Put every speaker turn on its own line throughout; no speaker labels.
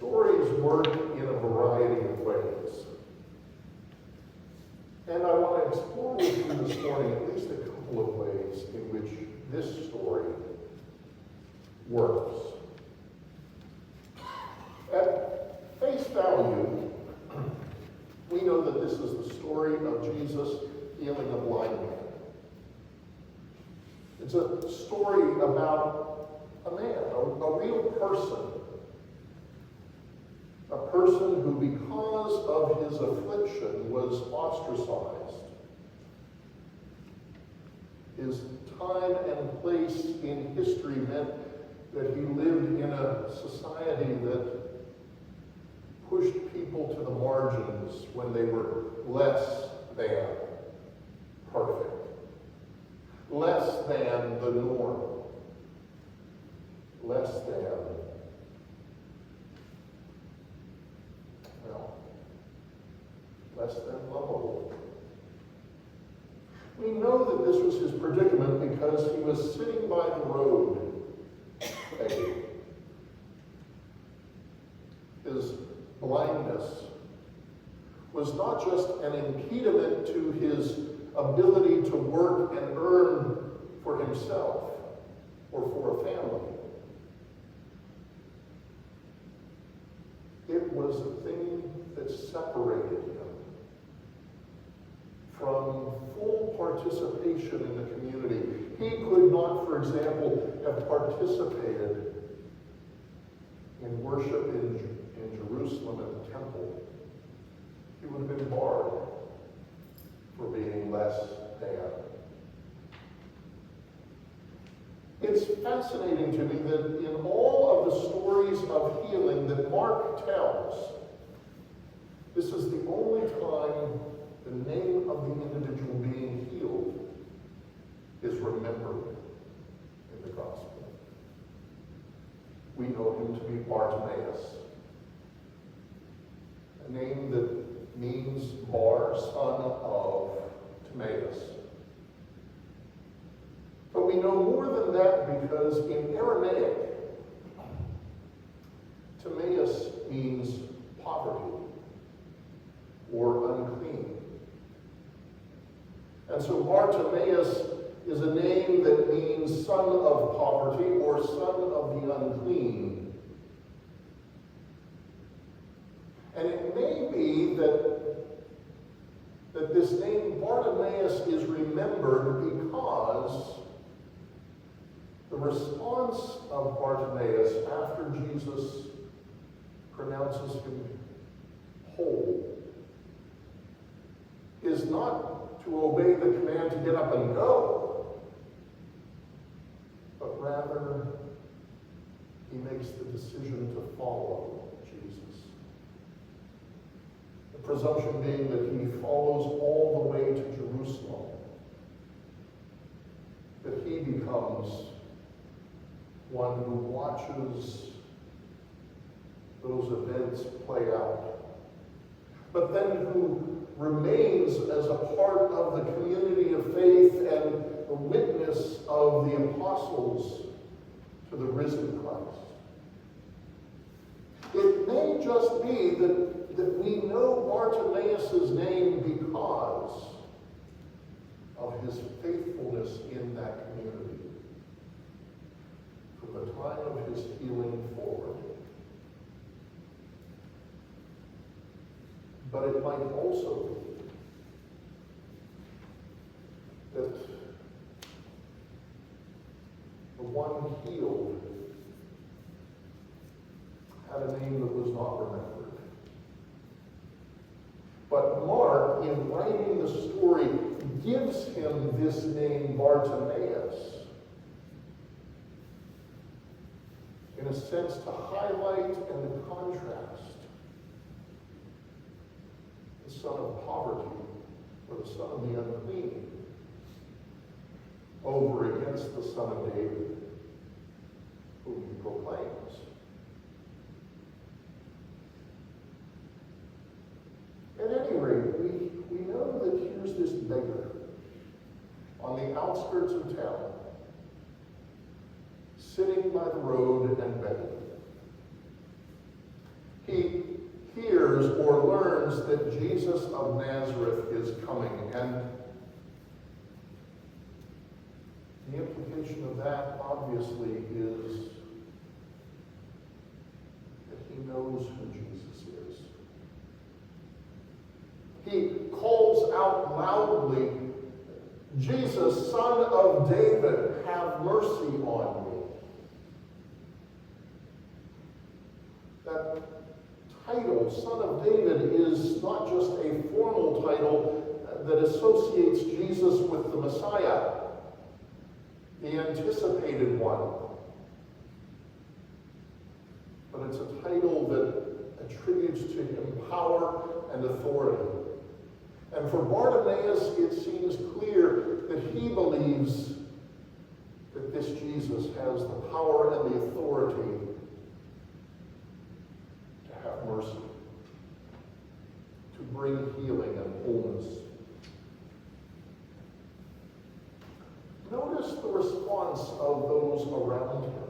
Stories work in a variety of ways. And I want to explore with you this morning at least a couple of ways in which this story works. At face value, we know that this is the story of Jesus healing a blind man. It's a story about a man, a real person. A person who, because of his affliction, was ostracized. His time and place in history meant that he lived in a society that pushed people to the margins when they were less than perfect, less than the norm, less than, well, less than lovable. We know that this was his predicament because he was sitting by the road begging. His blindness was not just an impediment to his ability to work and earn for himself or for a family. It was a thing that separated him from full participation in the community. He could not, for example, have participated in worship in Jerusalem at the temple. He would have been barred for being less than. It's fascinating to me that in all of the stories of healing that Mark tells, this is the only time the name of the individual being healed is remembered in the gospel. We know him to be Bartimaeus, a name that means Bar, son of Timaeus. But we know more than that because in Aramaic, Timaeus means poverty or unclean. And so Bartimaeus is a name that means son of poverty or son of the unclean. And it may be that this name Bartimaeus is remembered because the response of Bartimaeus after Jesus pronounces him whole is not to obey the command to get up and go, but rather he makes the decision to follow Jesus. The presumption being that he follows all the way to Jerusalem, that he becomes one who watches those events play out, but then who remains as a part of the community of faith and the witness of the apostles to the risen Christ. It may just be that we know Bartimaeus' name because of his faithfulness in that community from the time of his healing forward. But it might also be that the one healed had a name that was not remembered. But Mark, in writing the story, gives him this name Bartimaeus in a sense to highlight and to contrast the son of poverty or the son of the unclean over against the son of David, whom he proclaims. At any rate, we know that here's this beggar on the outskirts of town, sitting by the road and begging. learns that Jesus of Nazareth is coming, and the implication of that, obviously, is that he knows who Jesus is. He calls out loudly, "Jesus, Son of David, have mercy on me." That title, Son of David, is not just a formal title that associates Jesus with the Messiah, the anticipated one. But it's a title that attributes to him power and authority. And for Bartimaeus, it seems clear that he believes that this Jesus has the power and the authority to have mercy, to bring healing and wholeness. Notice the response of those around him.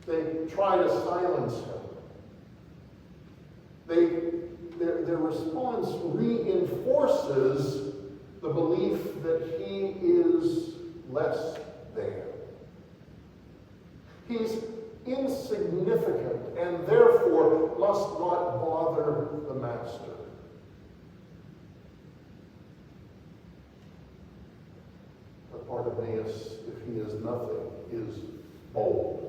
They try to silence him. Their response reinforces the belief that he is less than. He's insignificant and therefore must not bother the master. But Bartimaeus, if he is nothing, is bold.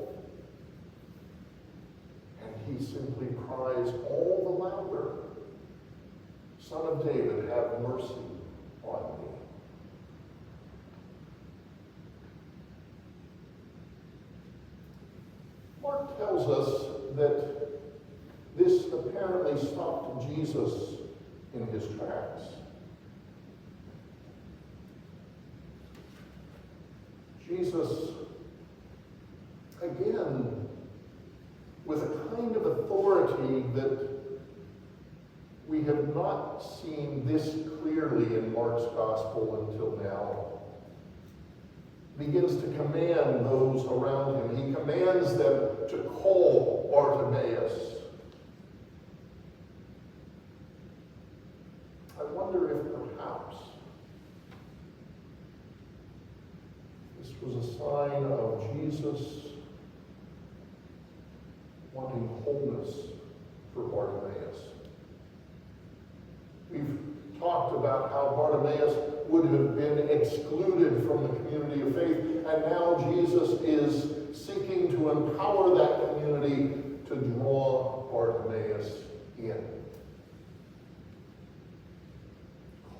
And he simply cries all the louder, "Son of David, have mercy on me." Mark tells us that this apparently stopped Jesus in his tracks. Jesus, again, with a kind of authority that we have not seen this clearly in Mark's gospel until now, begins to command those around him. He commands them to call Bartimaeus. I wonder if perhaps this was a sign of Jesus wanting wholeness for Bartimaeus. We've talked about how Bartimaeus would have been excluded from the community of faith, and now Jesus is seeking to empower that community to draw Bartimaeus in.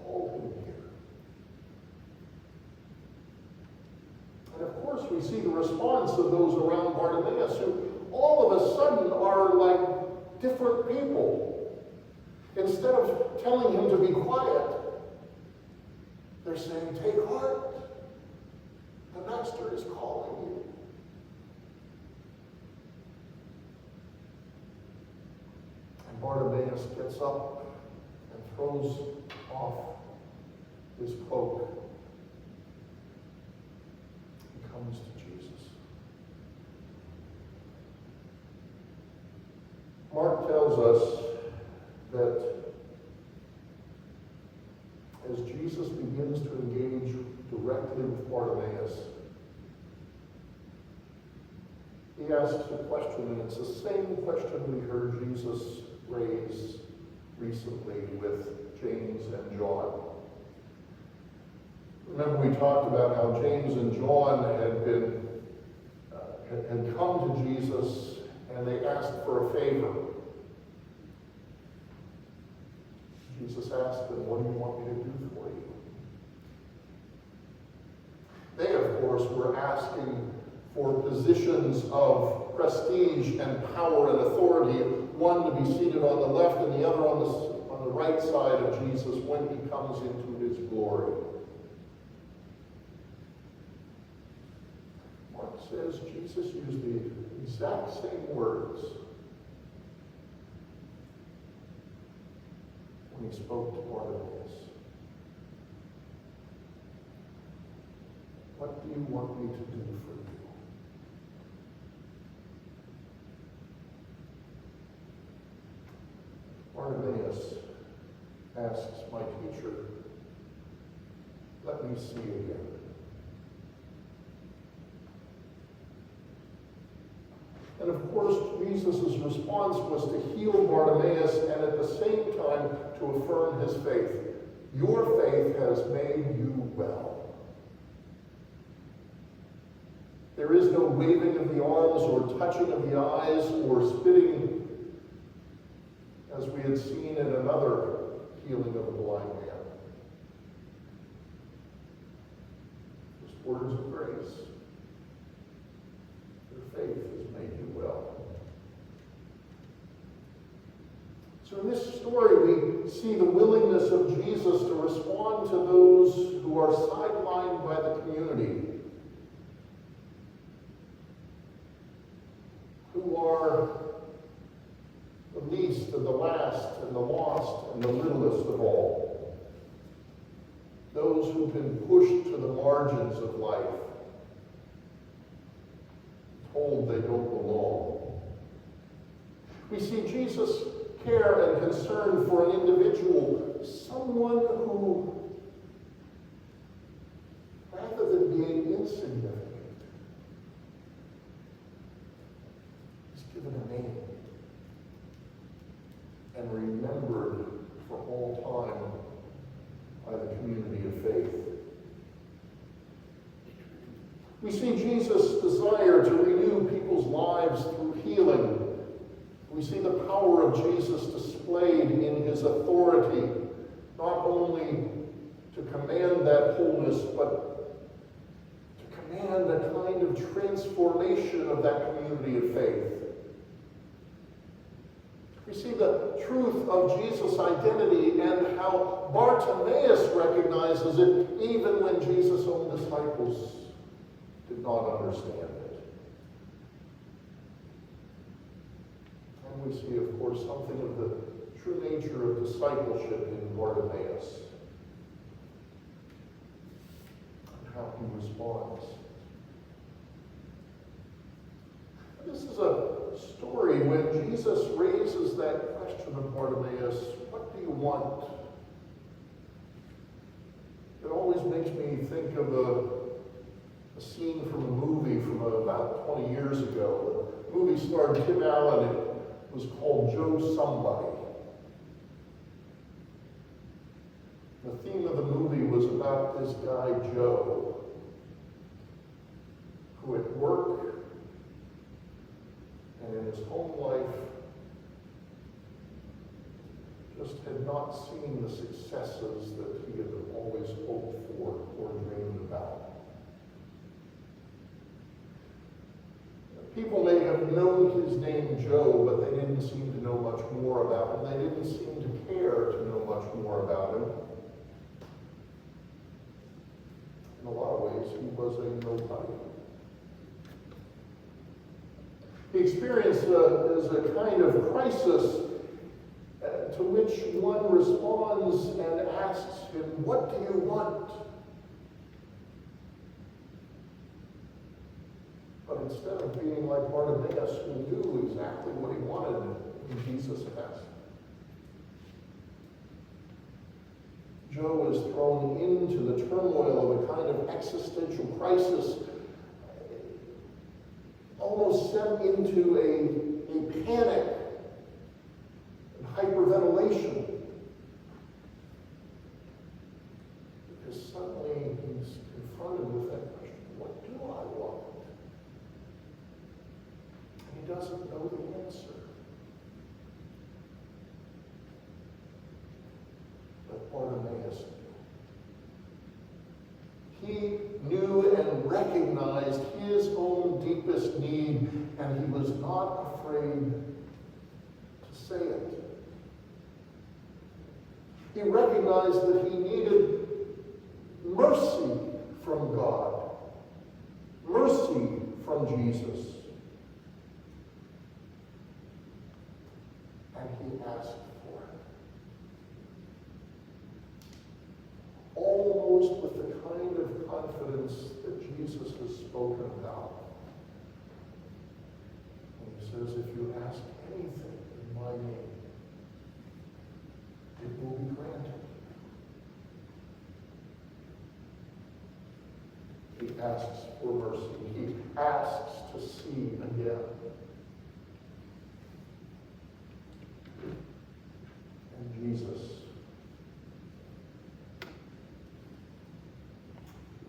Call him here. And of course, we see the response of those around Bartimaeus, who all of a sudden are like different people. Instead of telling him to be quiet, they're saying, "Take heart. The Master is calling you." And Bartimaeus gets up and throws off his cloak. He comes to Jesus. Mark tells us that as Jesus begins to engage directly with Bartimaeus, he asks a question, and it's the same question we heard Jesus raise recently with James and John. Remember, we talked about how James and John had come to Jesus, and they asked for a favor. Jesus asked them, "What do you want me to do for you?" They, of course, were asking for positions of prestige and power and authority, one to be seated on the left and the other on the right side of Jesus when he comes into his glory. Mark says Jesus used the exact same words when he spoke to Bartimaeus. "What do you want me to do for you?" Bartimaeus asks, "My teacher, let me see again." And of course, Jesus' response was to heal Bartimaeus and at the same time to affirm his faith. Your faith has made you well. There is no waving of the arms or touching of the eyes or spitting, as we had seen in another healing of a blind man. Just words of grace. Your faith has made you well. So in this story, we see the willingness of Jesus to respond to those who are sidelined by the community, who are the least and the last and the lost and the littlest of all. Those who've been pushed to the margins of life, told they don't belong. We see Jesus' care and concern for an individual, someone who, rather than being insignificant, given a name and remembered for all time by the community of faith. We see Jesus' desire to renew people's lives through healing. We see the power of Jesus displayed in his authority, not only to command that wholeness, but to command a kind of transformation of that community of faith. We see the truth of Jesus' identity and how Bartimaeus recognizes it even when Jesus' own disciples did not understand it. And we see, of course, something of the true nature of discipleship in Bartimaeus and how he responds. This is a story when Jesus raises that question of Bartimaeus, what do you want? It always makes me think of a scene from a movie from about 20 years ago. The movie starred Tim Allen. It was called Joe Somebody. The theme of the movie was about this guy, Joe, who at work and in his home life just had not seen the successes that he had always hoped for or dreamed about. People may have known his name Joe, but they didn't seem to know much more about him. They didn't seem to care to know much more about him. In a lot of ways, he was a nobody. The experience is a kind of crisis to which one responds and asks him, what do you want? But instead of being like Bartimaeus, who knew exactly what he wanted, Jesus asked. Joe is thrown into the turmoil of a kind of existential crisis, almost sent into a panic and hyperventilation. Because suddenly he's confronted with that question, what do I want? And he doesn't know the answer. But Bartimaeus knew. He knew and recognized his own deepest need, and he was not afraid to say it. He recognized that he needed mercy from God, mercy from Jesus. And he asked for it. Almost with the kind of confidence that Jesus has spoken about. And he says, if you ask anything in my name, asks for mercy. He asks to see again. And Jesus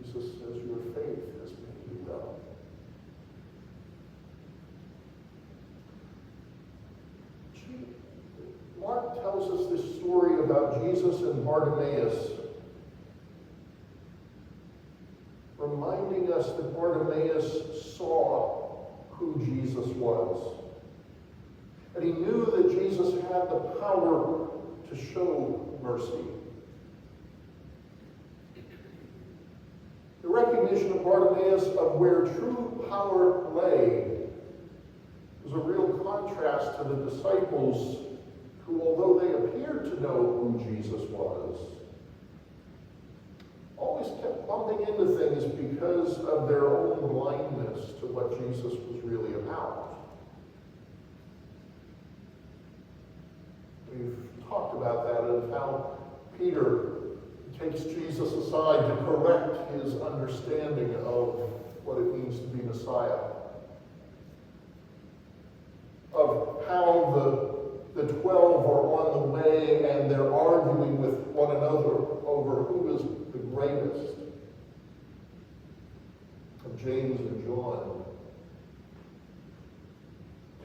says, your faith has made you well. Mark tells us this story about Jesus and Bartimaeus, reminding us that Bartimaeus saw who Jesus was. And he knew that Jesus had the power to show mercy. The recognition of Bartimaeus of where true power lay was a real contrast to the disciples who, although they appeared to know who Jesus was, always kept bumping into things because of their own blindness to what Jesus was really about. We've talked about that and how Peter takes Jesus aside to correct his understanding of what it means to be Messiah. Of how the 12 are on the way and they're arguing with one another over who is the greatest. Of James and John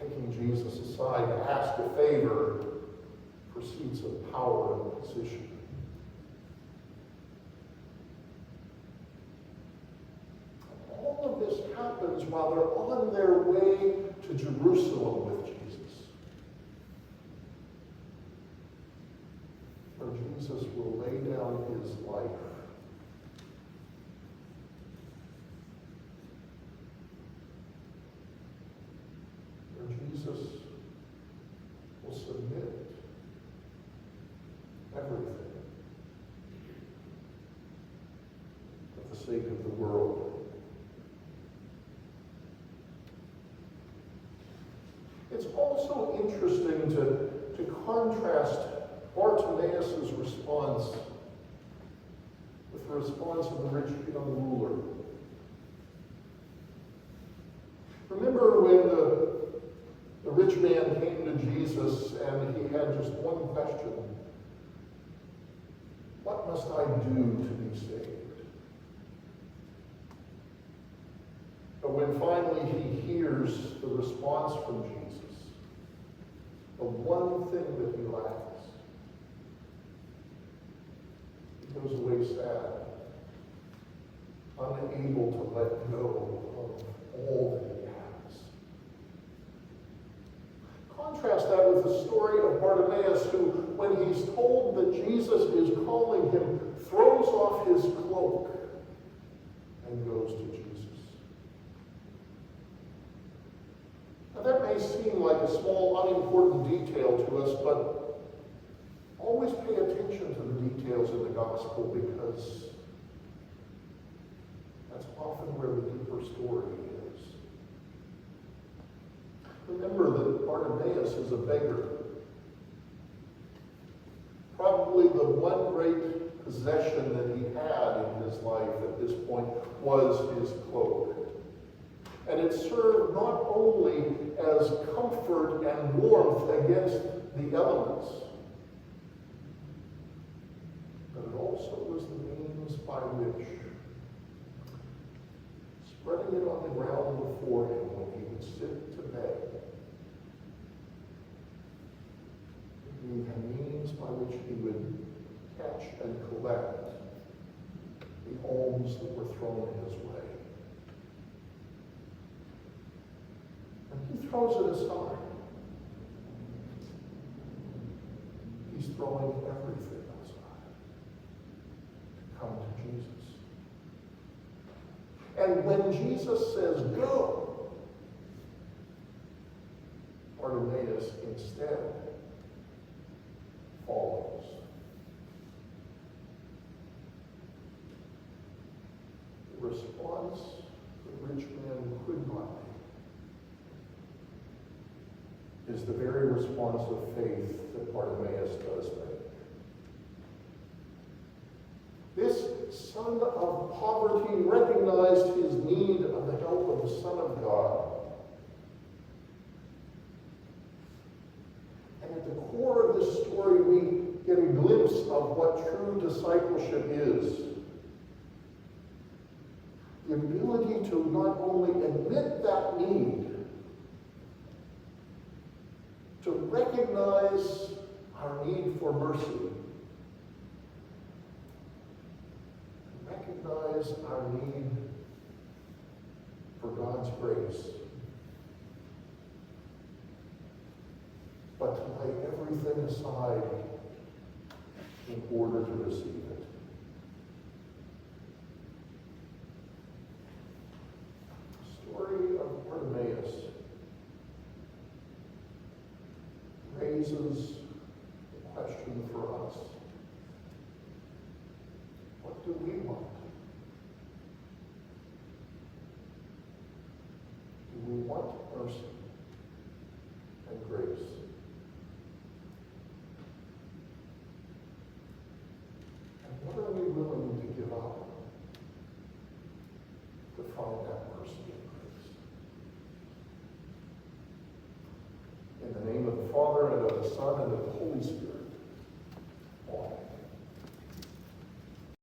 taking Jesus aside to ask a favor for seats of power and position. All of this happens while they're on their way to Jerusalem with Jesus, where Jesus will lay down his life where Jesus will submit everything for the sake of the world. It's also interesting to contrast Bartimaeus' response with the response of the rich young ruler. Remember when the rich man came to Jesus and he had just one question: what must I do to be saved? But when finally he hears the response from Jesus, the one thing that he lacks, he goes away sad, unable to let go of all that he has. Contrast that with the story of Bartimaeus, who, when he's told that Jesus is calling him, throws off his cloak and goes to Jesus. Now, that may seem like a small, unimportant detail to us, but always pay attention to the details in the gospel, because that's often where the deeper story is. Remember that Bartimaeus is a beggar. Probably the one great possession that he had in his life at this point was his cloak. And it served not only as comfort and warmth against the elements, but it also was the means by which, spreading it on the ground before him when he would sit to bed, it would be the means by which he would catch and collect the alms that were thrown his way. He throws it aside. He's throwing everything aside to come to Jesus. And when Jesus says, go, Bartimaeus instead follows. The response the rich man could not make is the very response of faith that Bartimaeus does make. This son son of poverty recognized his need of the help of the Son of God. And at the core of this story, we get a glimpse of what true discipleship is. The ability to not only admit that need, to recognize our need for mercy, recognize our need for God's grace, but to lay everything aside in order to receive it. The story of Bartimaeus raises the question for us. What do we want? Do we want mercy and grace? And what are we willing to give up to find that mercy and grace? In the name of the Father, and of the Son, and of the Holy Spirit.